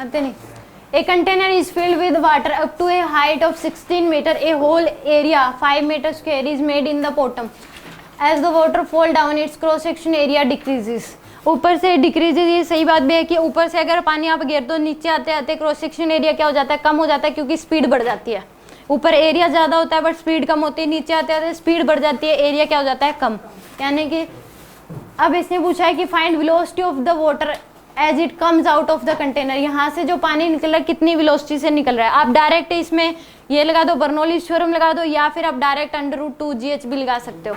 आते नहीं। A container is filled with water up to a height of 16 meter. A whole area 5 meter square is made in the bottom. As the water fall down, its cross section area decreases. ऊपर से decreases, ये सही बात भी है कि ऊपर से अगर पानी आप गिर तो नीचे आते आते क्रॉस सेक्शन एरिया क्या हो जाता है, कम हो जाता है, क्योंकि स्पीड बढ़ जाती है। ऊपर एरिया ज़्यादा होता है बट स्पीड कम होती है, नीचे आते आते स्पीड बढ़ जाती है, एरिया क्या हो जाता है, कम। यानी कि अब इसने पूछा है कि find velocity of the water as it comes out of the container. यहाँ से जो पानी निकल रहा है कितनी वेलोसिटी से निकल रहा है। आप डायरेक्ट इसमें ये लगा दो, बर्नौलीज थ्योरम लगा दो, या फिर आप डायरेक्ट √2gh भी लगा सकते हो।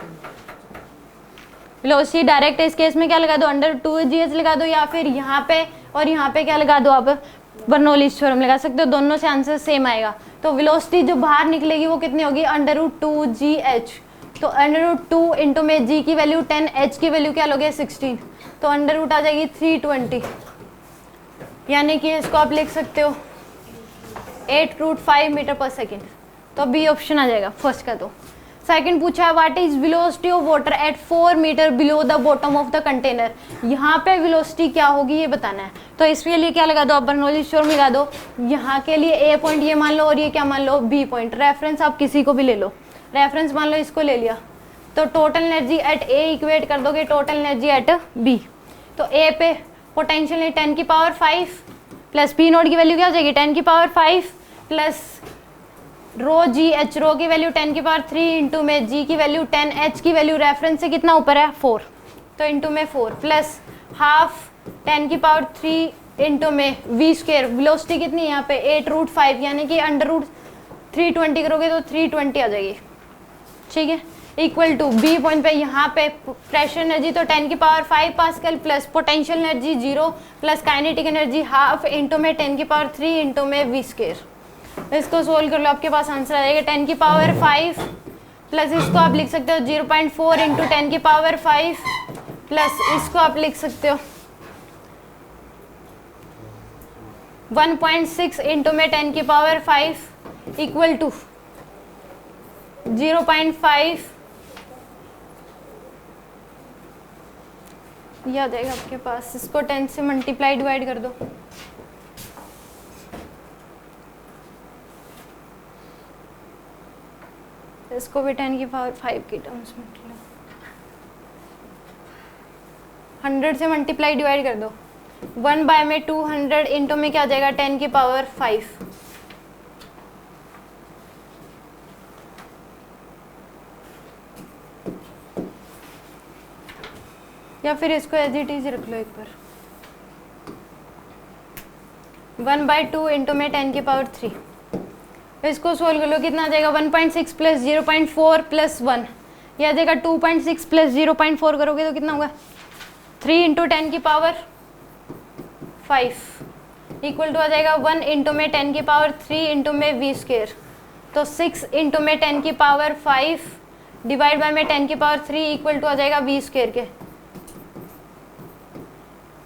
वेलोसिटी डायरेक्ट इस केस में क्या लगा दो, √2gh लगा दो, या फिर यहाँ पे और यहाँ पे क्या लगा दो, आप बर्नौलीज थ्योरम लगा सकते हो। दोनों से आंसर सेम आएगा। तो वेलोसिटी जो बाहर निकलेगी वो कितनी होगी, √2gh। तो √2 इंटू में g की वैल्यू 10, h की वैल्यू क्या लोगे 16, तो √ आ जाएगी 320। यानी कि इसको आप लिख सकते हो 8√5 मीटर पर सेकेंड। तो बी ऑप्शन आ जाएगा फर्स्ट का। तो सेकंड पूछा है what is velocity of water at 4 metre below the bottom of the container. यहाँ पे वेलोसिटी क्या होगी ये बताना है। तो इसके लिए क्या लगा दो, आप बर्नौलीज थ्योरम लगा दो। यहाँ के लिए ए पॉइंट ये मान लो और ये क्या मान लो, बी पॉइंट। रेफरेंस आप किसी को भी ले लो, रेफरेंस मान लो इसको ले लिया, तो total energy at A equate कर दोगे टोटल एनर्जी एट बी। तो ए पे पोटेंशियल 10⁵ प्लस पी नोट की वैल्यू क्या हो जाएगी 10⁵ प्लस ⍴g h, रो की वैल्यू 10⁵ इंटू में g की वैल्यू 10, h की वैल्यू रेफरेंस से कितना ऊपर है 4, तो इंटू में 4 प्लस हाफ 10⁵ इंटू में v²। वेलोसिटी कितनी है यहाँ पे 8√5, यानी कि √320 करोगे तो 320 आ जाएगी। ठीक है, इक्वल टू बी पॉइंट पे यहाँ पे प्रेशर एनर्जी तो 10⁵ pascal plus potential energy 0 plus kinetic energy half into में 10⁵ इंटू में v²। इसको सोल्व कर लो, आपके पास आंसर आ जाएगा 10⁵ प्लस इसको आप लिख सकते हो 0.4 इंटू 10⁵ प्लस इसको आप लिख सकते हो 1.6 इंटू में 10⁵ इक्वल टू 0.5। ये आ जाएगा आपके पास। इसको 10 से मल्टीप्लाई डिवाइड कर दो, इसको भी 10⁵ की टर्म्स में 100 से मल्टीप्लाई डिवाइड कर दो। 1 बाय में 200 इंटू में क्या आ जाएगा 10⁵। या फिर इसको एज इट इज रख लो एक बार। 1/2 इंटू में 10⁵। इसको सोल्व कर लो, कितना आ जाएगा 1.6 प्लस 0.4 प्लस 1, यह आ जाएगा 2.6 प्लस 0.4 करोगे तो कितना होगा 3 इंटू 10⁵ इक्वल टू आ जाएगा 1 इंटू में 10⁵ इंटू में v²। तो 6 इंटू में 10⁵ डिवाइड बाय में 10⁵ इक्वल टू आ जाएगा v² के।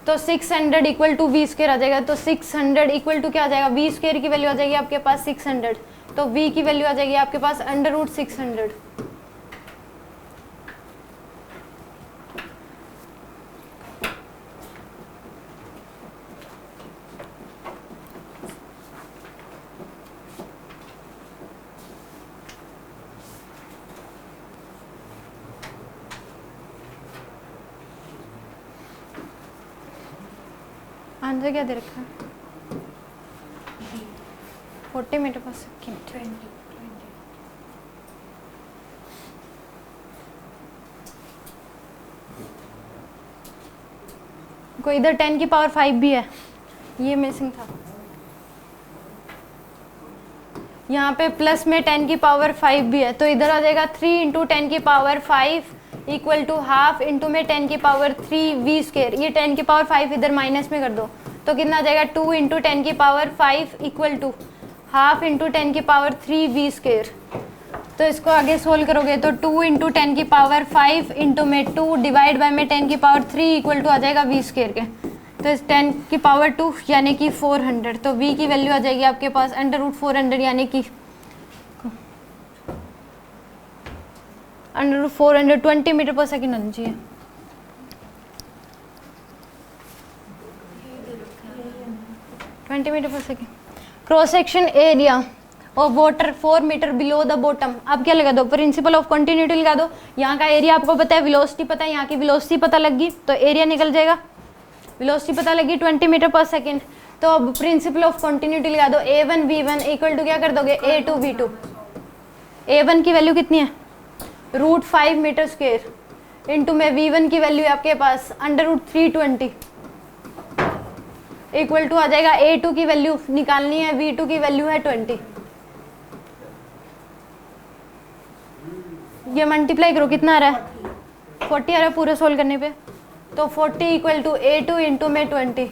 तो 600 इक्वल टू v² आ जाएगा। तो 600 इक्वल टू क्या आ जाएगा, v² की वैल्यू आ जाएगी आपके पास 600, तो v की वैल्यू आ जाएगी आपके पास √600। आंसर क्या दे रखा है 40 मीटर पर सेकेंड। कोई इधर 10⁵ भी है, ये मिसिंग था। यहाँ पे प्लस में 10⁵ भी है, तो इधर आ जाएगा 3 into 10⁵ equal to half into में 10⁵ v²। ये 10⁵ इधर माइनस में कर दो तो कितना आ जाएगा 2 into 10⁵ equal to half into 10⁵ v²। तो इसको आगे सोल्व करोगे तो 2 इंटू 10⁵ इंटू में 2 डिवाइड बाय में 10⁵ इक्वल टू आ जाएगा v² के। तो इस 10⁵2 यानी कि 400, तो v की वैल्यू आ जाएगी आपके पास √400 यानी कि √420 मीटर पर सेकेंड आनी चाहिए। 20 मीटर पर सेकेंड। क्रॉस सेक्शन एरिया और water 4 metre below the bottom. अब क्या लगा दो, प्रिंसिपल ऑफ कंटिन्यूटी लगा दो। यहाँ का एरिया आपको पता है, वेलोसिटी पता है, यहाँ की वेलोसिटी पता लगी तो एरिया निकल जाएगा। वेलोसिटी पता लगी 20 मीटर पर सेकेंड। तो अब प्रिंसिपल ऑफ कंटिन्यूटी लगा दो, A1V1 इक्वल टू क्या कर दोगे, A2V2। A1 की वैल्यू कितनी है, √5 मीटर स्क्वायर इंटू में V1 की वैल्यू है आपके पास √320 इक्वल टू आ जाएगा A2 की वैल्यू निकालनी है, V2 की वैल्यू है 20। ये मल्टीप्लाई करो कितना आ रहा है, 40 आ रहा है पूरे सोल्व करने पे। तो 40 इक्वल टू A2 इंटू में 20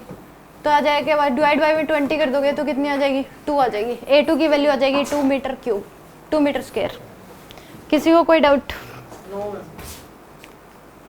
तो आ जाएगा, डिवाइड बाई में 20 कर दोगे तो कितनी आ जाएगी, 2 आ जाएगी। A2 की वैल्यू आ जाएगी 2 मीटर क्यूब, 2 मीटर स्क्वायर। किसी को कोई डाउट?